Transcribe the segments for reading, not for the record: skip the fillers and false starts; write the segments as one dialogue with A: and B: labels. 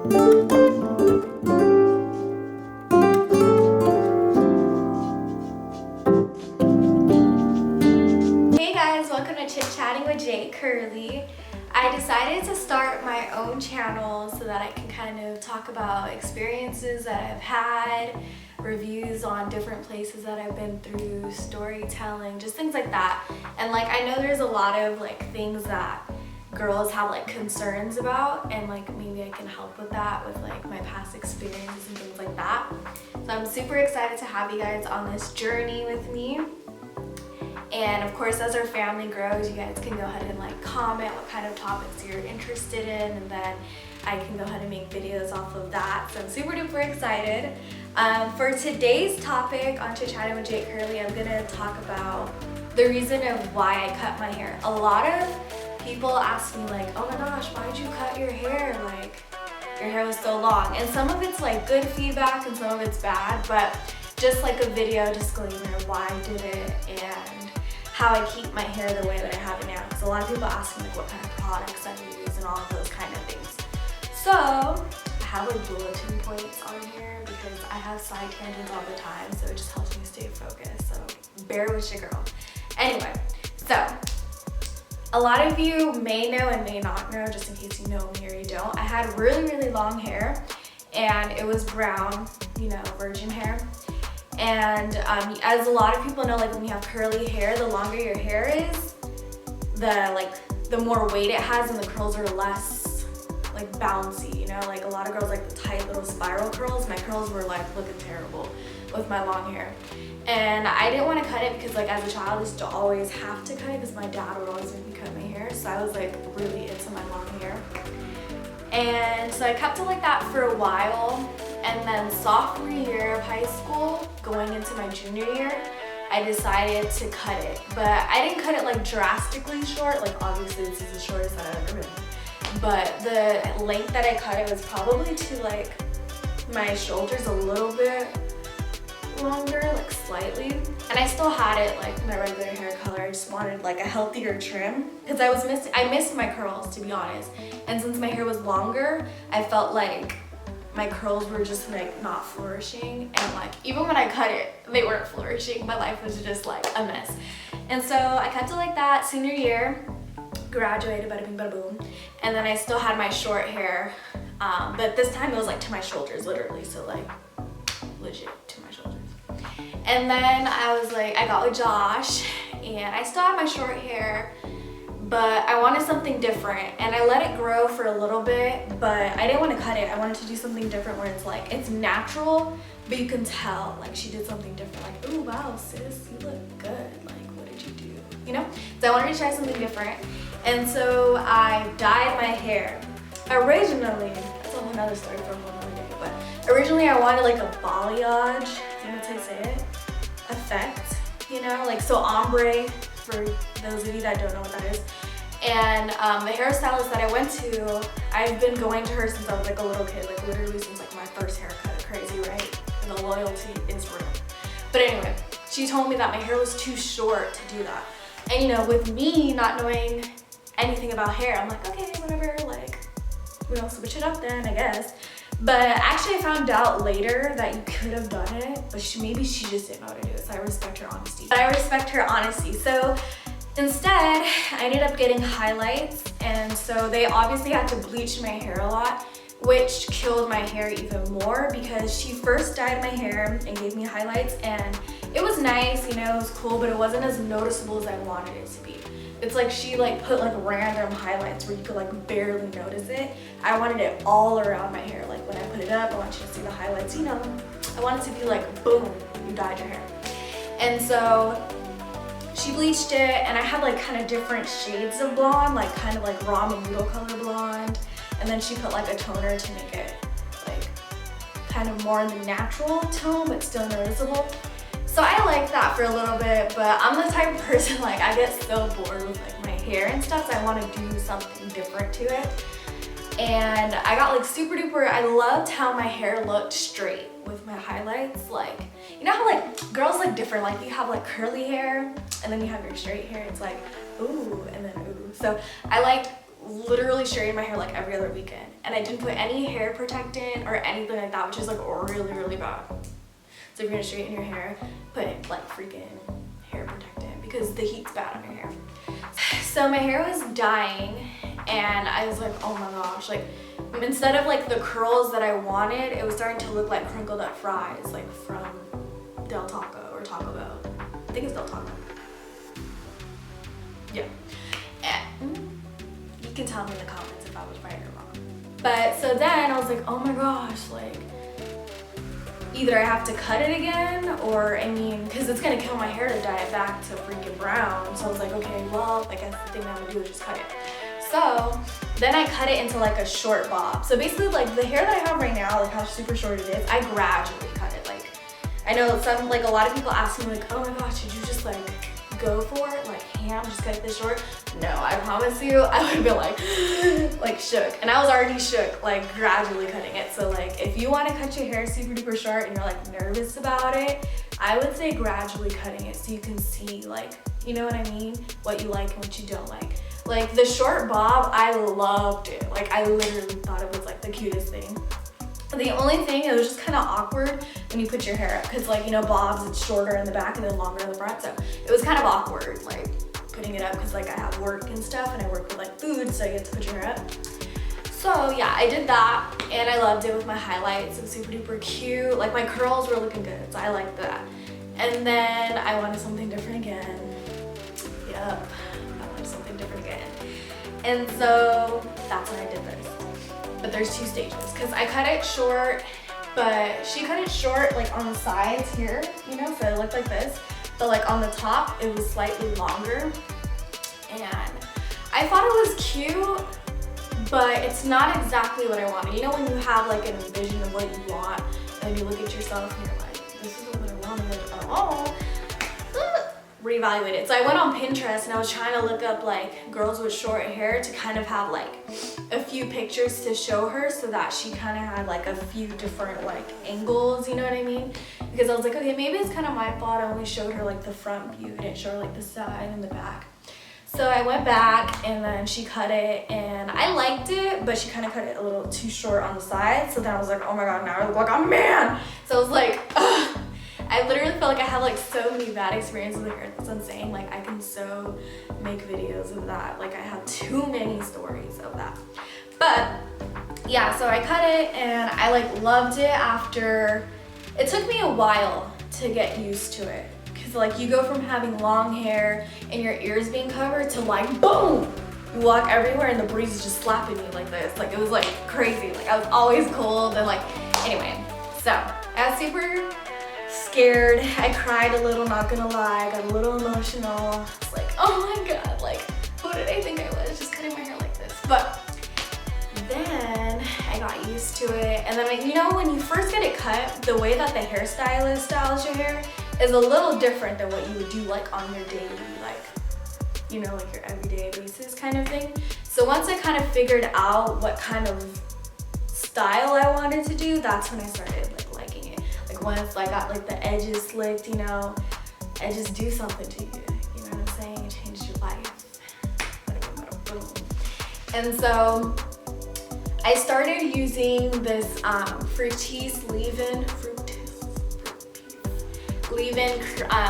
A: Hey guys, welcome to Chit Chatting with Jay Curly. I decided to start my own channel so that I can kind of talk about experiences that I've had, reviews on different places that I've been through, storytelling, just things like that. And like, I know there's a lot of like things that girls have like concerns about, and like maybe I can help with that with like my past experiences and things like that. So I'm super excited to have you guys on this journey with me. And of course, as our family grows, you guys can go ahead and like comment what kind of topics you're interested in, and then I can go ahead and make videos off of that. So I'm super duper excited. For today's topic on Chit Chatting with Jay Curly, I'm gonna talk about the reason of why I cut my hair. A lot of people ask me like, oh my gosh, why'd you cut your hair? Like, your hair was so long. And some of it's like good feedback and some of it's bad, but just like a video disclaimer why I did it and how I keep my hair the way that I have it now. Because a lot of people ask me like what kind of products I use and all of those kind of things. So I have like bulletin points on here because I have side tangents all the time, so it just helps me stay focused. So bear with your girl. Anyway, so a lot of you may know and may not know, just in case you know me or you don't, I had really long hair and it was brown, you know, virgin hair. And as a lot of people know, like when you have curly hair, the longer your hair is, the more weight it has and the curls are less like bouncy, you know? Like a lot of girls like the tight little spiral curls. My curls were like looking terrible with my long hair. And I didn't want to cut it because like as a child I used to always have to cut it because my dad would always make me cut my hair. So I was like really into my long hair. And so I kept it like that for a while. And then sophomore year of high school, going into my junior year, I decided to cut it. But I didn't cut it like drastically short, like obviously this is the shortest that I've ever been. But the length that I cut it was probably to like my shoulders a little bit longer, like slightly. And I still had it like my regular hair color. I just wanted like a healthier trim because I missed my curls, to be honest. And since my hair was longer, I felt like my curls were just like not flourishing, and like even when I cut it, they weren't flourishing. My life was just like a mess. And so I kept it like that. Senior year, graduated, bada bing bada boom. And then I still had my short hair, but this time it was like to my shoulders, literally. So like legit to my shoulders. And then I was like, I got with Josh, and I still had my short hair, but I wanted something different, and I let it grow for a little bit, but I didn't want to cut it. I wanted to do something different where it's like, it's natural, but you can tell like she did something different. Like, oh wow, sis, you look good. Like, what did you do? You know? So I wanted to try something different, and so I dyed my hair. Originally, that's a whole nother story for a whole nother day, but originally I wanted like a balayage, I think that's how you say it, effect, you know? Like, so ombre, for those of you that don't know what that is. And the hairstylist that I went to, I've been going to her since I was like a little kid, like literally since like my first haircut. Crazy, right? And the loyalty is real. But anyway, she told me that my hair was too short to do that. And you know, with me not knowing anything about hair, I'm like, okay, whatever, like, we don't switch it up then, I guess. But actually I found out later that you could have done it, but maybe she just didn't know how to do it, so I respect her honesty. But I respect her honesty. So instead, I ended up getting highlights, and so they obviously had to bleach my hair a lot, which killed my hair even more because she first dyed my hair and gave me highlights, and it was nice, you know, it was cool, but it wasn't as noticeable as I wanted it to be. It's like she like put like random highlights where you could like barely notice it. I wanted it all around my hair. Like when I put it up, I want you to see the highlights, you know. I want it to be like, boom, you dyed your hair. And so she bleached it, and I had like kind of different shades of blonde, like kind of like ramen noodle color blonde. And then she put like a toner to make it like kind of more in the natural tone, but still noticeable. So I like that for a little bit, but I'm the type of person, like I get so bored with like my hair and stuff, so I want to do something different to it. And I got like super duper, I loved how my hair looked straight with my highlights. Like, you know how like girls look different, like you have like curly hair and then you have your straight hair, it's like ooh and then ooh. So I liked literally straighten my hair like every other weekend. And I didn't put any hair protectant or anything like that, which is like really, really bad. So if you're gonna straighten your hair, put like freaking hair protectant because the heat's bad on your hair. So my hair was dying and I was like, oh my gosh, like instead of like the curls that I wanted, it was starting to look like crinkled up fries, like from Del Taco or Taco Bell. I think it's Del Taco. Yeah. And you can tell me in the comments if I was right or wrong. But so then I was like, oh my gosh, like either I have to cut it again or I mean, because it's gonna kill my hair to dye it back to freaking brown. So I was like, okay, well, I guess the thing I'm gonna do is just cut it. So then I cut it into like a short bob. So basically like the hair that I have right now, like how super short it is, I gradually cut it. Like I know some, like a lot of people ask me like, oh my gosh, did you just like go for it? Like ham, just cut it this short? No, I promise you, I would have been like shook. And I was already shook, like gradually cutting it. So like if you want to cut your hair super duper short and you're like nervous about it, I would say gradually cutting it so you can see like, you know what I mean? What you like and what you don't like. Like the short bob, I loved it. Like I literally thought it was like the cutest thing. The only thing, it was just kind of awkward when you put your hair up because like, you know, bobs, it's shorter in the back and then longer in the front. So it was kind of awkward like putting it up because like I have work and stuff and I work with like food, so you get to put your hair up. So yeah, I did that and I loved it with my highlights. It was super duper cute. Like my curls were looking good, so I liked that. And then I wanted something different again. Yep, I wanted something different again. And so that's when I did this. But there's two stages because I cut it short, but she cut it short like on the sides here, you know, so it looked like this. But like on the top, it was slightly longer. And I thought it was cute, but it's not exactly what I wanted. You know when you have like an envision of what you want and you look at yourself and you're like, this isn't what I wanted at all. Reevaluate it. So I went on Pinterest and I was trying to look up like girls with short hair to kind of have like a few pictures to show her so that she kind of had like a few different like angles, you know what I mean? Because I was like, okay, maybe it's kind of my fault. I only showed her like the front view, didn't show her like the side and the back. So I went back and then she cut it and I liked it, but she kind of cut it a little too short on the side. So then I was like, oh my God, now I look like a man. So I was like, ugh. I literally felt like I had like so many bad experiences with hair. That's what I'm saying. Like I can so make videos of that. Like I have too many stories of that. But yeah, so I cut it and I like loved it after, it took me a while to get used to it. Cause like you go from having long hair and your ears being covered to like boom, you walk everywhere and the breeze is just slapping you like this. Like it was like crazy. Like I was always cold and like, anyway. So I was super scared. I cried a little, not gonna lie. I got a little emotional. It's like, oh my God, like, who did I think I was just cutting my hair like this? But then I got used to it. And then, you know, when you first get it cut, the way that the hairstylist styles your hair is a little different than what you would do like on your daily, like, you know, like your everyday basis kind of thing. So once I kind of figured out what kind of style I wanted to do, that's when I started like liking it. Like once I got like the edges slicked, you know, edges do something to you. You know what I'm saying? It changed your life. Boom. And so I started using this Fructis leave-in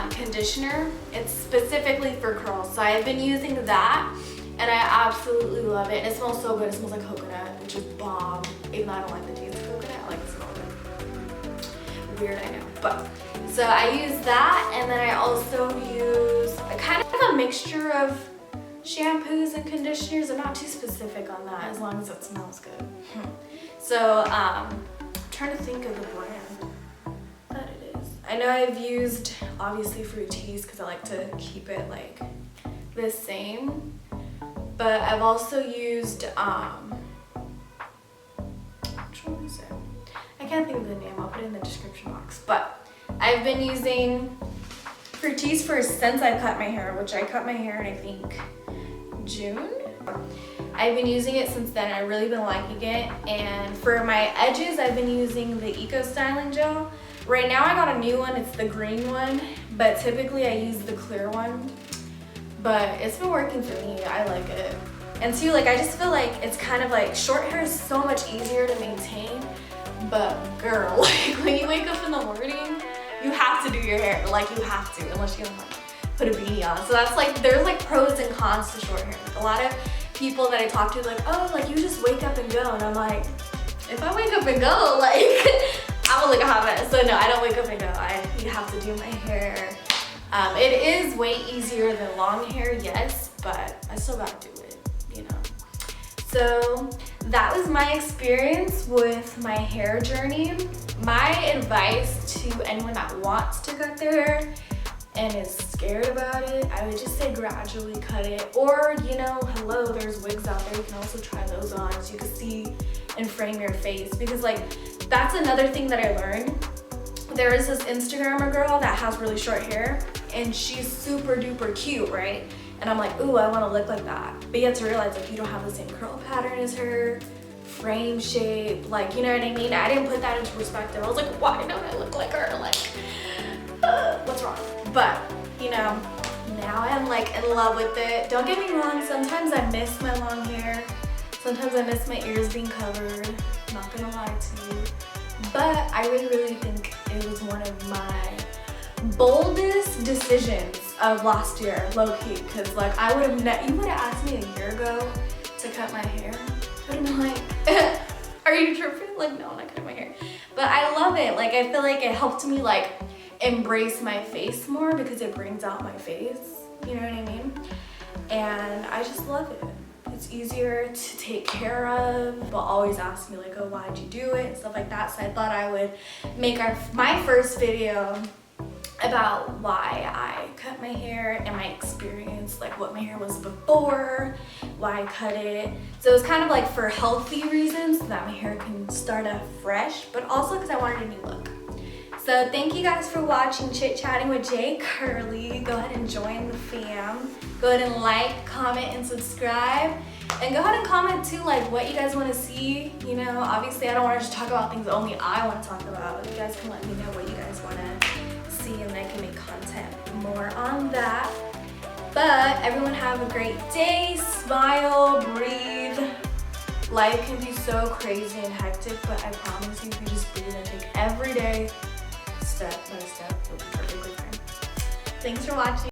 A: conditioner. It's specifically for curls. So I've been using that and I absolutely love it. And it smells so good. It smells like coconut, which is bomb. Even though I don't like the taste of coconut, I like the smell of it. Weird, I know. But so I use that, and then I also use a kind of a mixture of shampoos and conditioners. I'm not too specific on that, as long as it smells good. So I'm trying to think of the brand that it is. I know I've used obviously Fructis because I like to keep it like the same, but I've also used which one is it? I can't think of the name. I'll put it in the description box. But I've been using Fructis since I cut my hair, which I cut my hair in I think June. I've been using it since then. I've really been liking it. And for my edges, I've been using the Eco Styling Gel. Right now I got a new one. It's the green one, but typically I use the clear one. But it's been working for me. I like it. And two, like I just feel like it's kind of like short hair is so much easier to maintain, but girl, like when you wake up in the morning, you have to do your hair. Like you have to, unless you don't like put a beanie on. So that's like, there's like pros and cons to short hair. Like, a lot of people that I talk to like, oh, like you just wake up and go. And I'm like, if I wake up and go, like I'm gonna look a hot mess. So no, I don't wake up and go. You have to do my hair. It is way easier than long hair, yes, but I still gotta do it, you know. So that was my experience with my hair journey. My advice to anyone that wants to cut their hair and is scared about it, I would just say gradually cut it. Or, you know, hello, there's wigs out there. You can also try those on so you can see and frame your face. Because like, that's another thing that I learned. There is this Instagrammer girl that has really short hair and she's super duper cute, right? And I'm like, ooh, I wanna look like that. But you have to realize like you don't have the same curl pattern as her, frame shape, like, you know what I mean? I didn't put that into perspective. I was like, why don't I look like her? Like, what's wrong? But, you know, now I'm like in love with it. Don't get me wrong, sometimes I miss my long hair. Sometimes I miss my ears being covered. Not gonna lie to you. But I really, really think it was one of my boldest decisions of last year, low-key. Cause like I would have, you would have asked me a year ago to cut my hair. I would have been like, are you tripping? Like, no, I'm not cutting my hair. But I love it. Like, I feel like it helped me like embrace my face more because it brings out my face. You know what I mean? And I just love it. It's easier to take care of. People always ask me like, oh, why'd you do it? Stuff like that. So I thought I would make my first video about why I cut my hair and my experience, like what my hair was before, why I cut it. So it was kind of like for healthy reasons so that my hair can start off fresh, but also because I wanted a new look. So thank you guys for watching Chit Chatting with J Curly. Go ahead and join the fam. Go ahead and like, comment, and subscribe. And go ahead and comment too, like what you guys want to see. You know, obviously I don't want to just talk about things only I want to talk about. You guys can let me know what you guys want to see and I can make content more on that. But everyone have a great day. Smile, breathe. Life can be so crazy and hectic, but I promise you, if you just breathe and take every day step by step, it'll be perfectly fine. Thanks for watching.